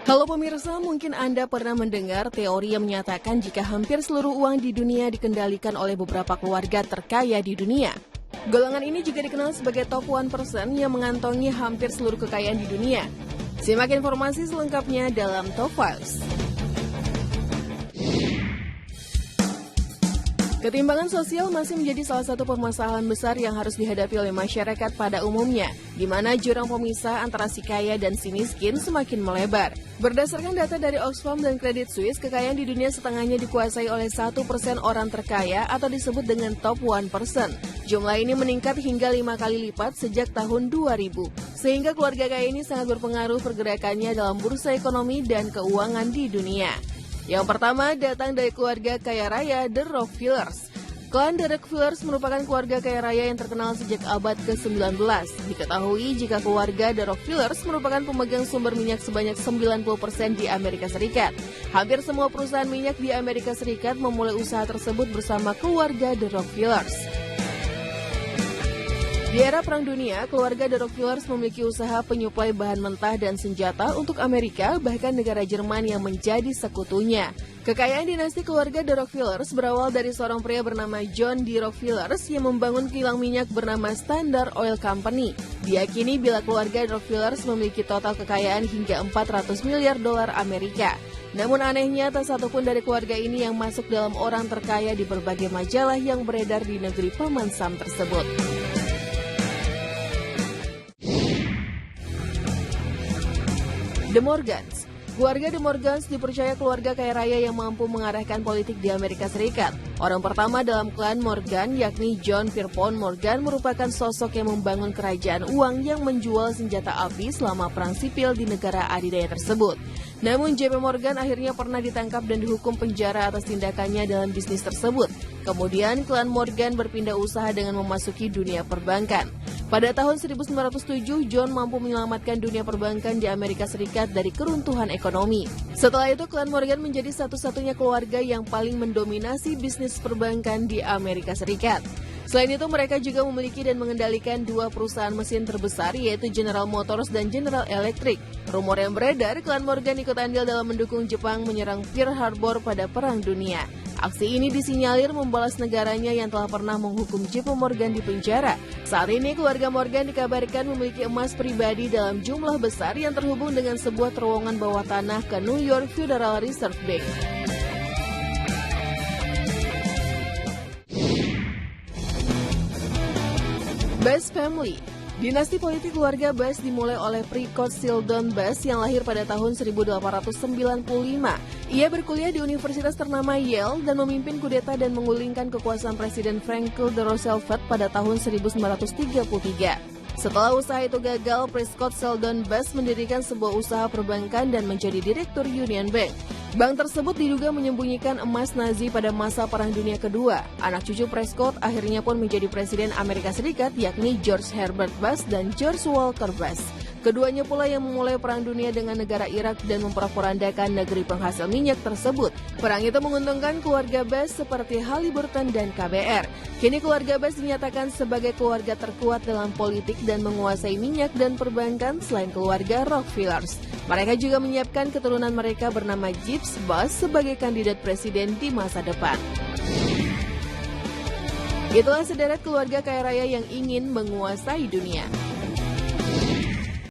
Halo pemirsa, mungkin Anda pernah mendengar teori yang menyatakan jika hampir seluruh uang di dunia dikendalikan oleh beberapa keluarga terkaya di dunia. Golongan ini juga dikenal sebagai top 1% yang mengantongi hampir seluruh kekayaan di dunia. Simak informasi selengkapnya dalam Top Files. Ketimpangan sosial masih menjadi salah satu permasalahan besar yang harus dihadapi oleh masyarakat pada umumnya, di mana jurang pemisah antara si kaya dan si miskin semakin melebar. Berdasarkan data dari Oxfam dan Credit Suisse, kekayaan di dunia setengahnya dikuasai oleh 1% orang terkaya atau disebut dengan top 1%. Jumlah ini meningkat hingga 5 kali lipat sejak tahun 2000, sehingga keluarga kaya ini sangat berpengaruh pergerakannya dalam bursa ekonomi dan keuangan di dunia. Yang pertama datang dari keluarga kaya raya The Rockefellers. Klan The Rockefellers merupakan keluarga kaya raya yang terkenal sejak abad ke-19. Diketahui jika keluarga The Rockefellers merupakan pemegang sumber minyak sebanyak 90% di Amerika Serikat. Hampir semua perusahaan minyak di Amerika Serikat memulai usaha tersebut bersama keluarga The Rockefellers. Di era Perang Dunia, keluarga The Rockefellers memiliki usaha penyuplai bahan mentah dan senjata untuk Amerika, bahkan negara Jerman yang menjadi sekutunya. Kekayaan dinasti keluarga The Rockefellers berawal dari seorang pria bernama John D. Rockefellers yang membangun kilang minyak bernama Standard Oil Company. Diyakini bila keluarga The Rockefellers memiliki total kekayaan hingga 400 miliar dolar Amerika. Namun anehnya, tak satupun dari keluarga ini yang masuk dalam orang terkaya di berbagai majalah yang beredar di negeri Paman Sam tersebut. The Morgans. Keluarga The Morgans dipercaya keluarga kaya raya yang mampu mengarahkan politik di Amerika Serikat. Orang pertama dalam klan Morgan, yakni John Pierpont Morgan, merupakan sosok yang membangun kerajaan uang yang menjual senjata api selama perang sipil di negara adidaya tersebut. Namun JP Morgan akhirnya pernah ditangkap dan dihukum penjara atas tindakannya dalam bisnis tersebut. Kemudian klan Morgan berpindah usaha dengan memasuki dunia perbankan. Pada tahun 1907, John mampu menyelamatkan dunia perbankan di Amerika Serikat dari keruntuhan ekonomi. Setelah itu, klan Morgan menjadi satu-satunya keluarga yang paling mendominasi bisnis perbankan di Amerika Serikat. Selain itu, mereka juga memiliki dan mengendalikan dua perusahaan mesin terbesar, yaitu General Motors dan General Electric. Rumor yang beredar, klan Morgan ikut andil dalam mendukung Jepang menyerang Pearl Harbor pada Perang Dunia. Aksi ini disinyalir membalas negaranya yang telah pernah menghukum JP Morgan di penjara. Saat ini, keluarga Morgan dikabarkan memiliki emas pribadi dalam jumlah besar yang terhubung dengan sebuah terowongan bawah tanah ke New York Federal Reserve Bank. Bass Family. Dinasti politik keluarga Bass dimulai oleh Prescott Sheldon Bass yang lahir pada tahun 1895. Ia berkuliah di universitas ternama Yale dan memimpin kudeta dan menggulingkan kekuasaan Presiden Franklin D. Roosevelt pada tahun 1933. Setelah usaha itu gagal, Prescott Sheldon Bass mendirikan sebuah usaha perbankan dan menjadi direktur Union Bank. Bank tersebut diduga menyembunyikan emas Nazi pada masa Perang Dunia Kedua. Anak cucu Prescott akhirnya pun menjadi Presiden Amerika Serikat, yakni George Herbert Bass dan George Walker Bass. Keduanya pula yang memulai Perang Dunia dengan negara Irak dan memporak-porandakan negeri penghasil minyak tersebut. Perang itu menguntungkan keluarga Bass seperti Halliburton dan KBR. Kini keluarga Bass dinyatakan sebagai keluarga terkuat dalam politik dan menguasai minyak dan perbankan selain keluarga Rockefellers. Mereka juga menyiapkan keturunan mereka bernama Gibbs Bass sebagai kandidat presiden di masa depan. Itulah sederet keluarga kaya raya yang ingin menguasai dunia.